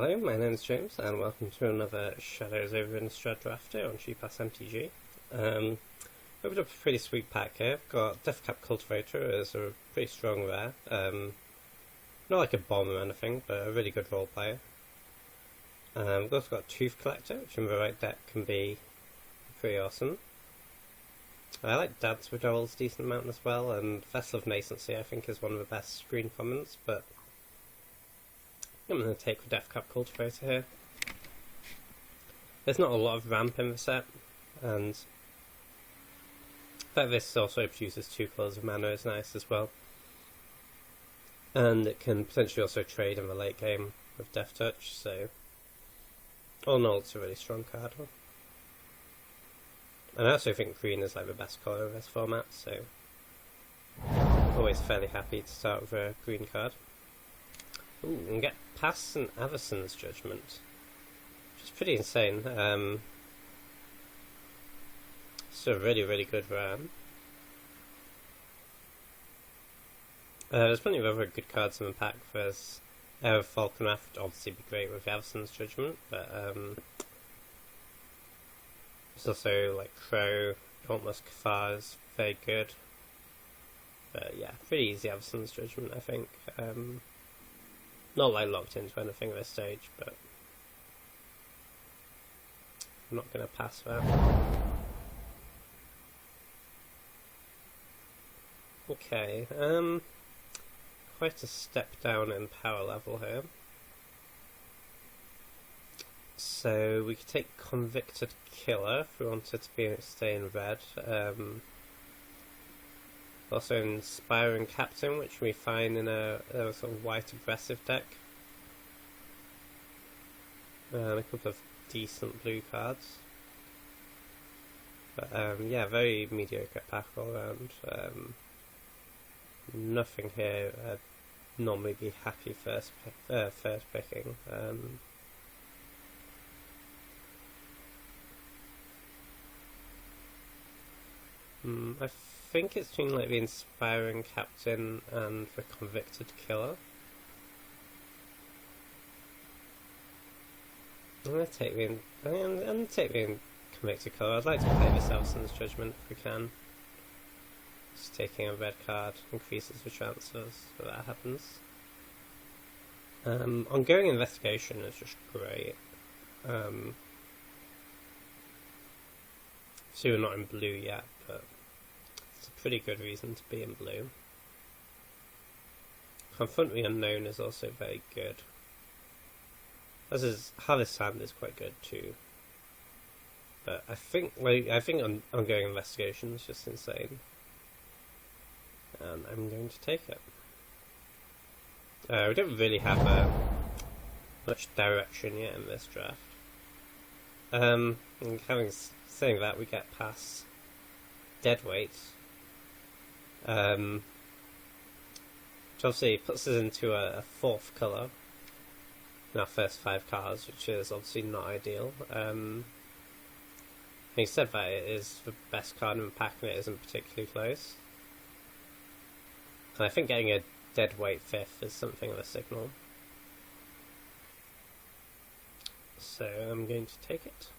Hello, my name is James, and welcome to another Shadows Over Innistrad draft here on Cheap Ass MTG. Opened up a pretty sweet pack here. I've got Death Cap Cultivator as a pretty strong rare. Not like a bomb or anything, but a really good role player. We've also got Tooth Collector, which in the right deck can be pretty awesome. I like Dance Withdrawals a decent amount as well, and Vessel of Nascency I think is one of the best green commons, but I'm going to take the Death Cap Cultivator here. There's not a lot of ramp in the set, and the fact this also produces 2 colours of mana is nice as well. And it can potentially also trade in the late game with Death Touch, so all in all it's a really strong card. And I also think green is like the best colour of this format, so always fairly happy to start with a green card. Ooh, and get past an Averson's Judgment, which is pretty insane. It's a really good RAM. There's plenty of other good cards in the pack. There's Falconraft, obviously be great with Averson's Judgment, but there's also like Crow, Dauntless Cathar is very good. But yeah, pretty easy Averson's Judgment, I think. Not like locked into anything at this stage, but I'm not going to pass that. Okay, quite a step down in power level here. So we could take Convicted Killer if we wanted to stay in red. Also Inspiring Captain, which we find in a sort of white aggressive deck. And a couple of decent blue cards. But yeah, very mediocre pack all around. Nothing here I'd normally be happy first picking. I think it's between like the Inspiring Captain and the Convicted Killer. I'm going to take the Convicted Killer. I'd like to play this Averson's Judgment if we can. Just taking a red card increases the chances that happens. Ongoing Investigation is just great. So we're not in blue yet, but it's a pretty good reason to be in blue. Confront the Unknown is also very good. As is Harvest Sand is quite good too. But I think Ongoing Investigation is just insane. And I'm going to take it. We don't really have much direction yet in this draft. Saying that, we get past Deadweight, which obviously puts us into a 4th colour in our first 5 cards, which is obviously not ideal. Having said that, it is the best card in the pack and it isn't particularly close. And I think getting a Deadweight 5th is something of a signal. So I'm going to take it.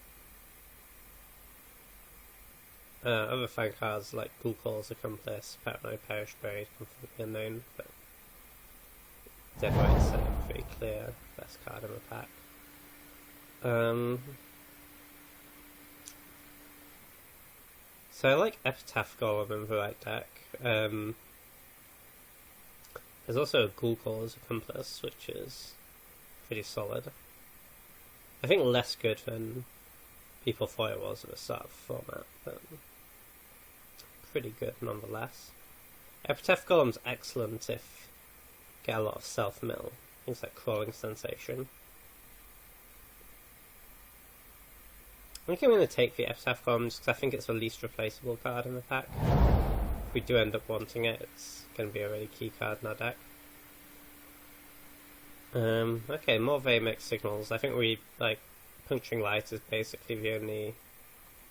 Other fine cards like Ghoulcall's Accomplice, Paranoid Parish Buried, Confront the Unknown, but Deadweight's a pretty clear best card in the pack. So I like Epitaph Golem in the right deck. There's also a Ghoulcall's Accomplice, which is pretty solid. I think less good than people thought it was at the start of the format, but pretty good nonetheless. Epitaph Golem's excellent if you get a lot of self-mill, things like Crawling Sensation. I think I'm going to take the Epitaph Golem just because I think it's the least replaceable card in the pack. If we do end up wanting it, it's going to be a really key card in our deck. Okay, more very mixed signals. I think Puncturing Light is basically the only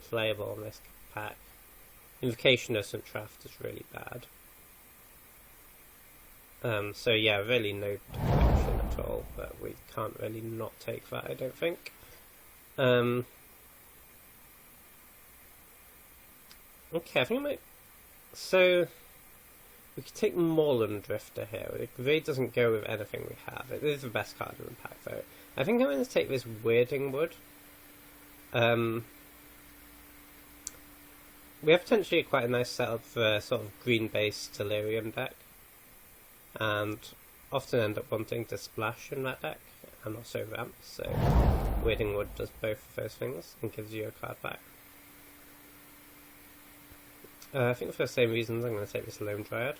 playable in this pack. Invocation of St. Traft is really bad. So yeah, really no direction control, but we can't really not take that, I don't think. Okay, I think I might... So, we could take Moorland Drifter here. It really doesn't go with anything we have. It is the best card in the pack, though. I think I'm going to take this Weirding Wood. We have potentially quite a nice setup for a sort of green-based Delirium deck, and often end up wanting to splash in that deck, and also ramp, so Weirding Wood does both of those things, and gives you a card back. I think for the same reasons I'm going to take this Lone Dryad.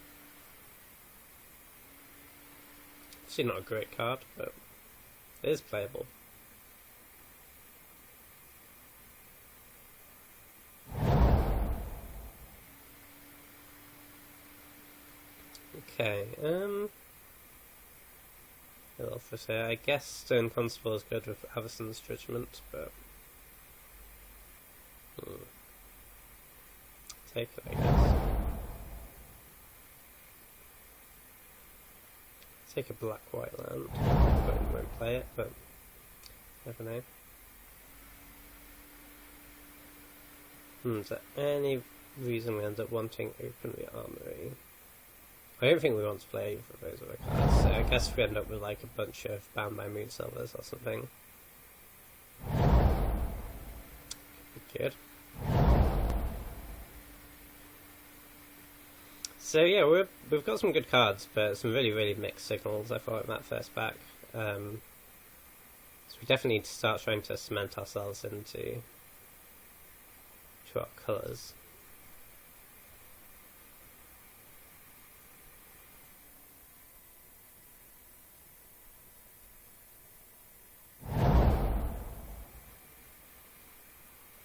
Actually not a great card, but it is playable. Okay, I guess Stone Constable is good with Averson's Judgment, but take it, I guess. Take a black-white land. But won't play it, but never know. Is there any reason we end up wanting Open the Armory? I don't think we want to play either of those other cards, so I guess we end up with like a bunch of Bound by Moonsilvers or something. Could be good. So yeah, we've got some good cards, but some really, really mixed signals, I thought, in that first pack. So we definitely need to start trying to cement ourselves into our colours.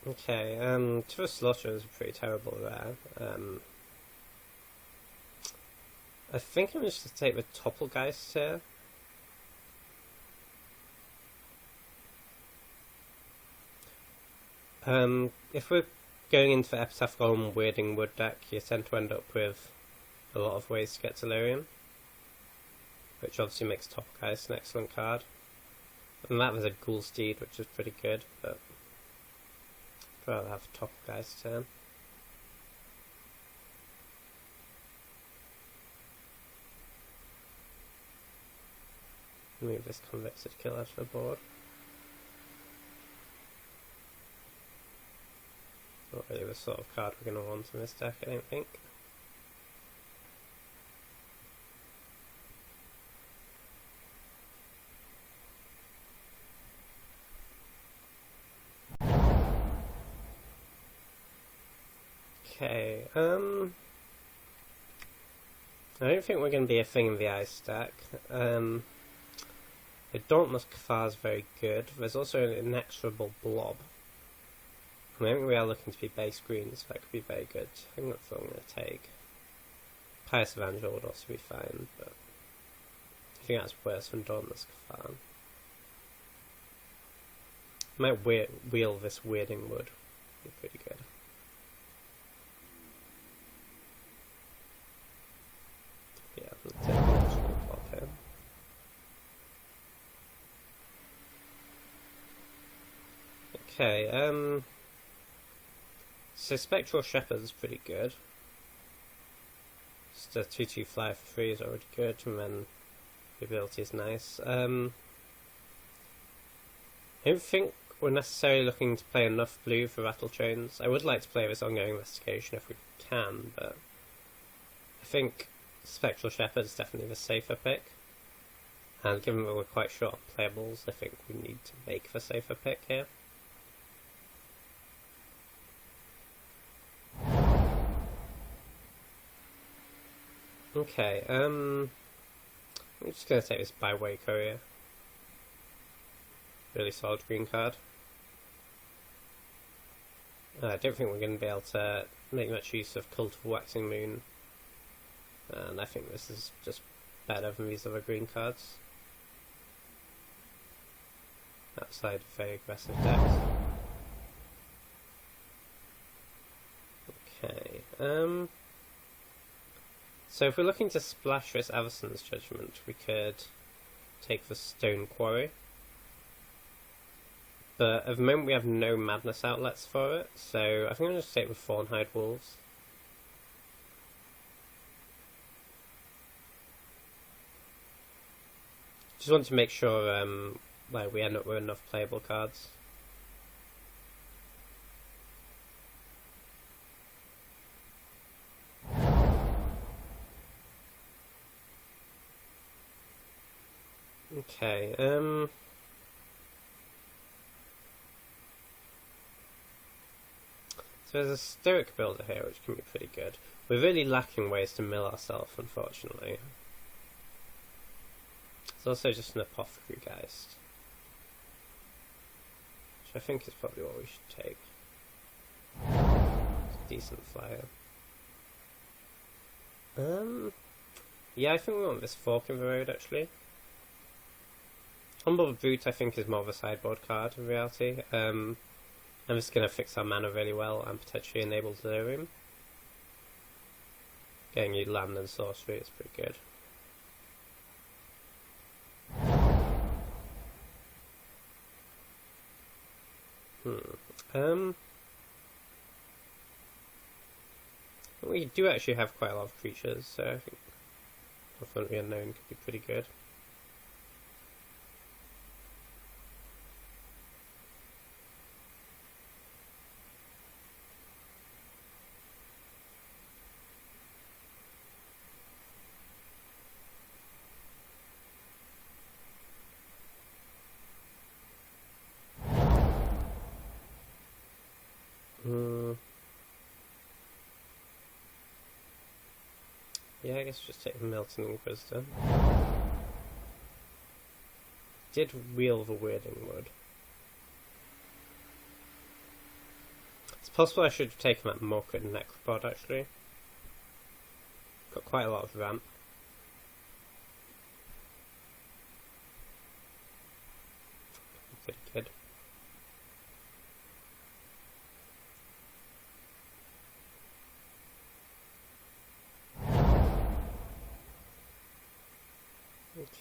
Okay, Tourist Slaughter is a pretty terrible rare. I think I'm just going to take the Topplegeist here. If we're going into the Epitaph Golem Weirding Wood deck, you tend to end up with a lot of ways to get Delirium, which obviously makes Topplegeist an excellent card. And that was a Ghoul Steed, which is pretty good, but I'd rather have a Topplegeist turn. Move this Convicted Kill out of the board. Not really the sort of card we're going to want in this deck, I don't think. Okay, I don't think we're going to be a Thing in the Ice deck. The Dauntless Cathar is very good. There's also an Inexorable Blob. I think we are looking to be base green, so that could be very good. I think that's what I'm going to take. Pious Evangel would also be fine, but I think that's worse than Dauntless Cathar. I might wheel this Weirding Wood. Be pretty good. Yeah, let's take an Inexorable Blob here. Okay, so Spectral Shepherd is pretty good. Just a 2/2 fly for free is already good, and then the ability is nice. I don't think we're necessarily looking to play enough blue for Rattle Chains. I would like to play this Ongoing Investigation if we can, but I think Spectral Shepherd is definitely the safer pick. And given that we're quite short on playables, I think we need to make the safer pick here. Okay, I'm just going to take this Byway Courier. Really solid green card. I don't think we're going to be able to make much use of Cult of Waxing Moon, and I think this is just better than these other green cards. Outside of very aggressive decks. Okay, so if we're looking to splash this Averson's Judgment, we could take the Stone Quarry. But at the moment we have no Madness outlets for it, so I think I'm going to take the Thornhide Wolves. Just want to make sure like we end up with enough playable cards. Okay, so there's a Stoic Builder here, which can be pretty good. We're really lacking ways to mill ourselves, unfortunately. There's also just an Apothecary Geist, which I think is probably what we should take. It's a decent flyer. Yeah, I think we want this Fork in the Road, actually. Humble Brute, I think, is more of a sideboard card in reality. And this is going to fix our mana really well and potentially enable Delirium. Getting you land and sorcery is pretty good. We do actually have quite a lot of creatures, so I think Confidently Unknown could be pretty good. Yeah, I guess just take the Melting Inquisitor. Did wheel the Weirding Wood. It's possible I should have taken that Morkut and Necropod, actually. Got quite a lot of ramp. Pretty good.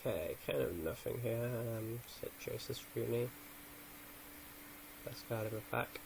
Okay, kind of nothing here. Set Joseph Rooney. Best card in the pack.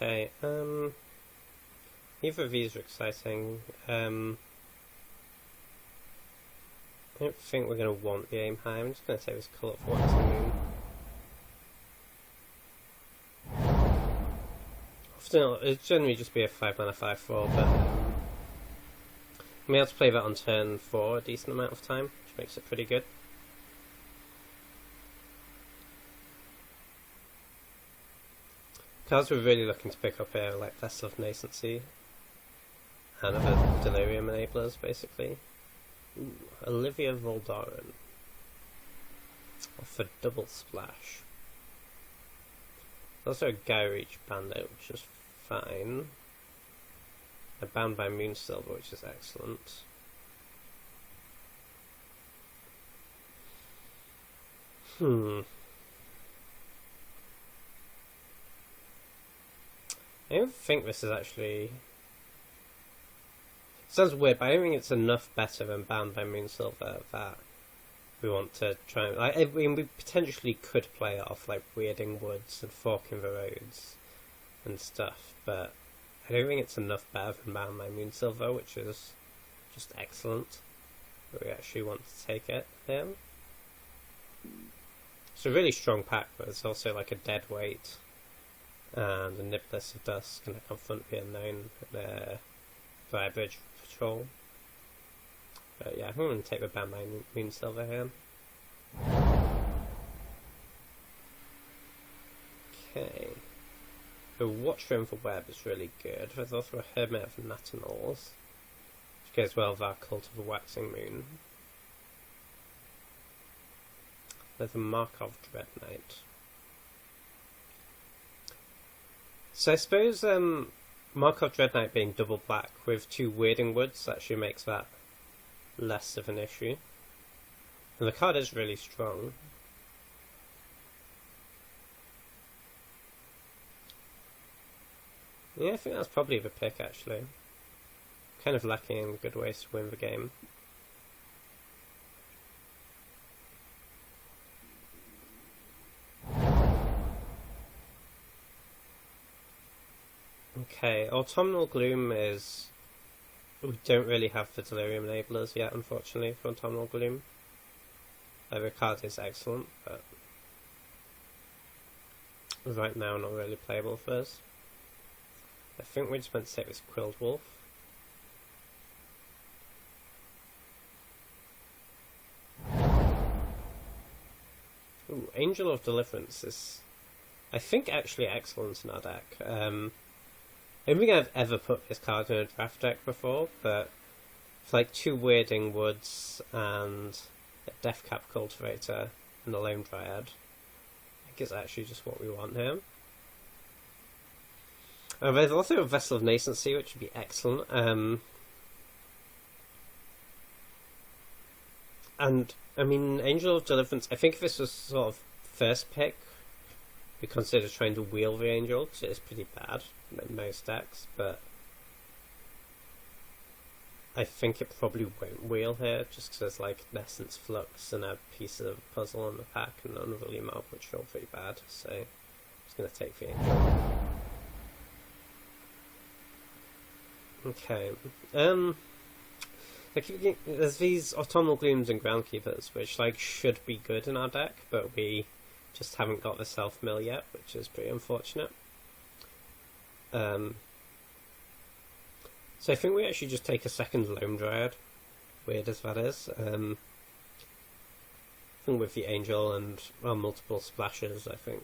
Okay, neither of these are exciting. I don't think we're going to want the Aim High. I'm just going to take this Colourful Waxing Moon. Often it'll generally just be a 5-mana 5/4, but I'm able to play that on turn 4 a decent amount of time, which makes it pretty good. Cards we're really looking to pick up here, like Vessel of Nascency and other Delirium enablers, basically. Ooh, Olivia Voldarin. For double splash. Also a Gyreach Bandit, which is fine. A Bound by Moonsilver, which is excellent. I don't think this is actually... It sounds weird, but I don't think it's enough better than Bound by Moonsilver that we want to try and... I mean, we potentially could play it off like Weirding Woods and Forking the Roads and stuff, but I don't think it's enough better than Bound by Moonsilver, which is just excellent. But we actually want to take it here. It's a really strong pack, but it's also like a dead weight. And a Niblis of Dusk and a Confront the Unknown and a Vibridge Patrol. But yeah, I'm going to take the Bound by Moonsilver here. Okay. The Watchroom for Web is really good. There's also a Hermit of Natinals, which goes well with our Cult of the Waxing Moon. There's a Markov Dread Knight. So I suppose Markov Dread Knight being double black with 2 Weirding Woods actually makes that less of an issue. And the card is really strong. Yeah, I think that's probably the pick, actually. Kind of lacking in good ways to win the game. Okay, Autumnal Gloom is... We don't really have the Delirium enablers yet, unfortunately, for Autumnal Gloom. The card is excellent, but right now not really playable for us. I think we're just meant to take this Quilled Wolf. Ooh, Angel of Deliverance is, I think, actually excellent in our deck. I don't think I've ever put this card in a draft deck before, but it's like 2 Weirding Woods and a Deathcap Cultivator and a Lone Dryad. I think it's actually just what we want here. There's also a Vessel of Nascency, which would be excellent. And, I mean, Angel of Deliverance, I think if this was sort of first pick, we consider trying to wheel the Angel, because it is pretty bad in most decks, but I think it probably won't wheel here, just because there's like Essence Flux and a piece of puzzle in the pack, and Unruly Mob, which are all pretty bad, so I'm just going to take the Angel. Okay, like, there's these Autumnal Glooms and Groundkeepers, which like should be good in our deck, but we just haven't got the self-mill yet, which is pretty unfortunate. So I think we actually just take a second Lone Dryad, weird as that is. I think with the Angel and multiple splashes, I think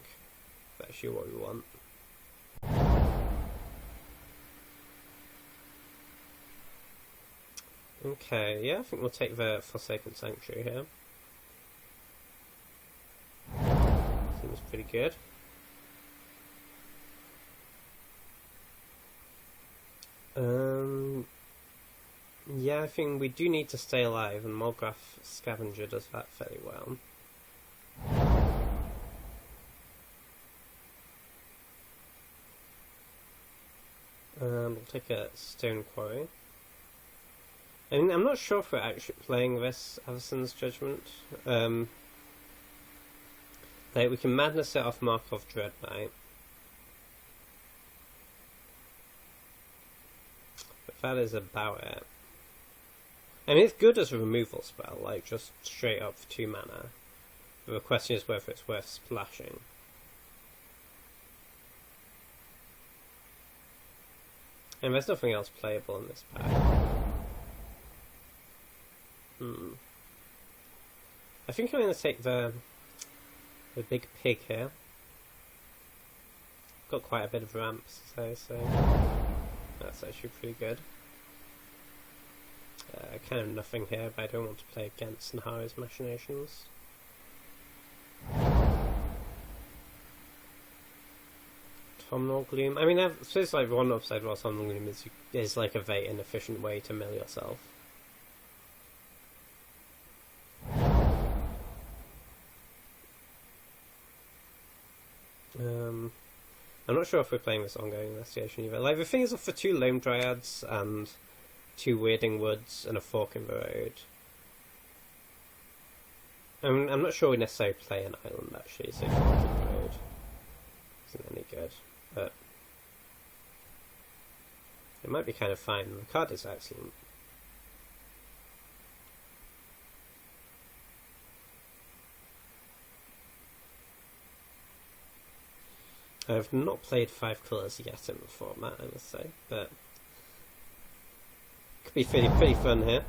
that's actually what we want. Okay, yeah, I think we'll take the Forsaken Sanctuary here. Seems pretty good. Yeah, I think we do need to stay alive, and Mulgraf Scavenger does that fairly well. We'll take a Stone Quarry. I mean, I'm not sure if we're actually playing this Avacyn's Judgment. Like, we can Madness it off Markov Dread Knight. But that is about it. I mean, it's good as a removal spell, like, just straight up for 2 mana. But the question is whether it's worth splashing. And there's nothing else playable in this pack. I think I'm going to take the big pig here. Got quite a bit of ramps, so that's actually pretty good. Kind of nothing here, but I don't want to play against Nahari's Machinations. Autumnal Gloom. I mean, I suppose like one upside of Autumnal Gloom is like a very inefficient way to mill yourself. I'm not sure if we're playing this Ongoing Investigation either. Like, the thing is, for 2 Lone Dryads and 2 Weirding Woods and a Fork in the Road, I'm not sure we necessarily play an island, actually, so Fork in the Road isn't any good, but it might be kind of fine. The card is excellent. I've not played 5 colours yet in the format, I must say, but could be pretty fun here.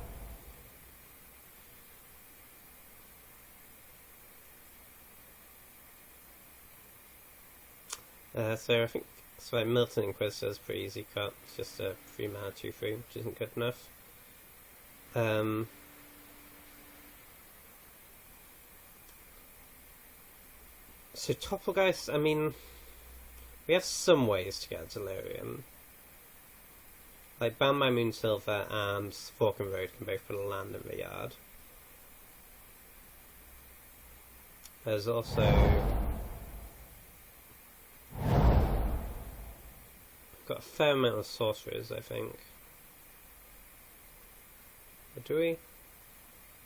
So I think Milton Inquisitor is pretty easy cut. It's just a 3 mana 2/3, which isn't good enough. So Topplegeist, I mean, we have some ways to get Delirium. Like Bound by Moonsilver and Forking Road can both put a land in the yard. There's also got a fair amount of sorcerers, I think. Or do we?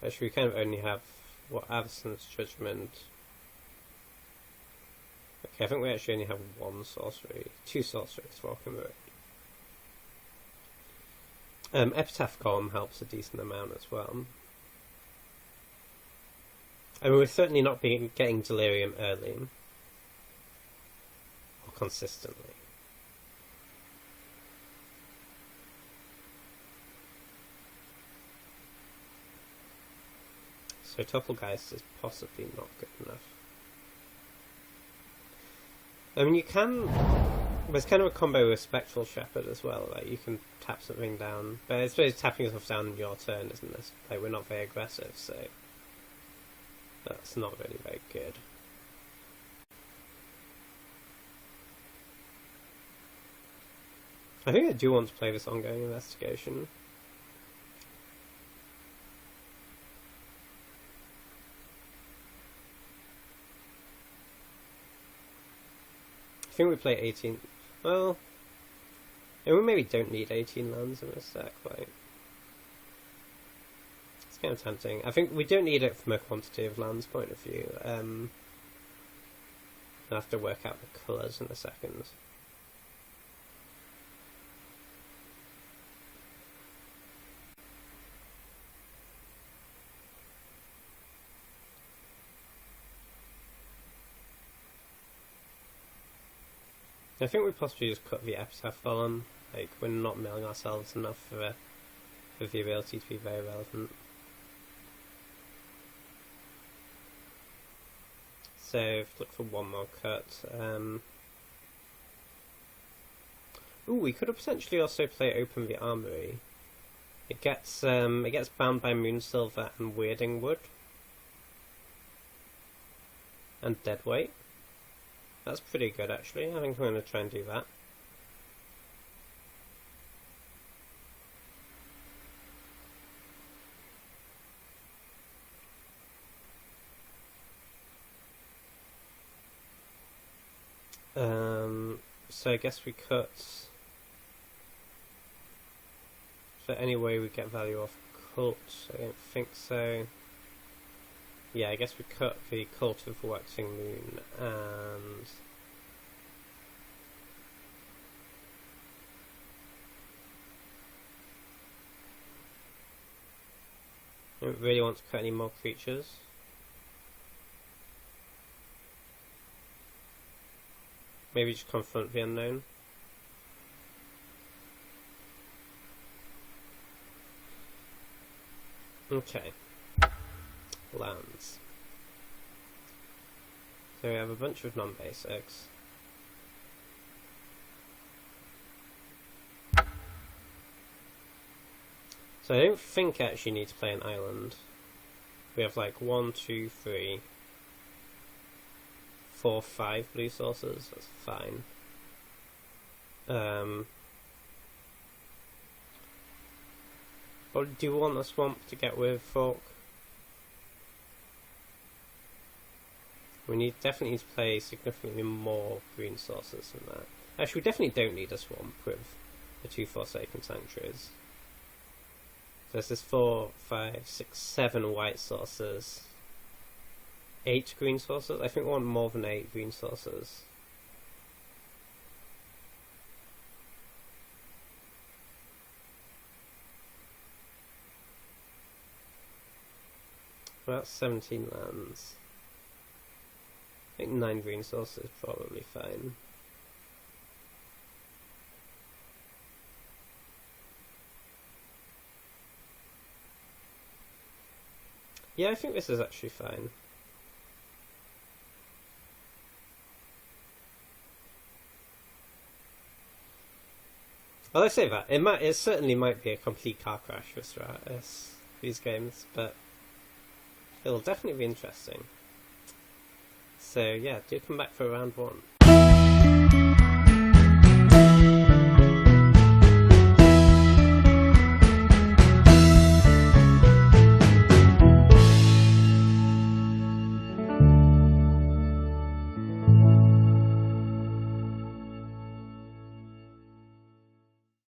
Actually, we kind of only have what, Avacyn's Judgment. Okay, I think we actually only have one sorcery, two sorceries for Forking Road. Epitaph Column helps a decent amount as well. I mean, we're certainly not getting Delirium early. Or consistently. So Topplegeist is possibly not good enough. I mean, you can... There's kind of a combo with Spectral Shepherd as well, like you can tap something down. But I suppose tapping yourself down on your turn, isn't it? Like, we're not very aggressive, so... That's not really very good. I think I do want to play this Ongoing Investigation. I think we play 18... Well... we maybe don't need 18 lands in this deck, like... It's kind of tempting. I think we don't need it from a quantity of lands point of view. I'll have to work out the colours in a second. I think we possibly just cut the Epitaph Column. Like, we're not milling ourselves enough for the ability to be very relevant. So, look for one more cut. Ooh, we could have potentially also play Open the Armory. It gets bound by Moonsilver and Weirding Wood. And Deadweight. That's pretty good, actually. I think I'm going to try and do that. So I guess we cut... So anyway we get value off Cult? I don't think so. Yeah, I guess we cut the Cult of the Waxing Moon and... I don't really want to cut any more creatures. Maybe just Confront the Unknown. Okay. Lands. So we have a bunch of non-basics. So I don't think I actually need to play an island. We have like 1, 2, 3, 4, 5 blue sources. That's fine. Or do you want a swamp to get with Fork? We definitely need to play significantly more green sources than that. Actually, we definitely don't need a swamp with the 2 Forsaken Sanctuaries. So there's this 4, 5, 6, 7 white sources. 8 green sources? I think we want more than 8 green sources. Well, that's 17 lands. I think 9 green sources is probably fine. Yeah, I think this is actually fine. Well, I say that it certainly might be a complete car crash for Stratus, these games, but it'll definitely be interesting. So yeah, do come back for round 1.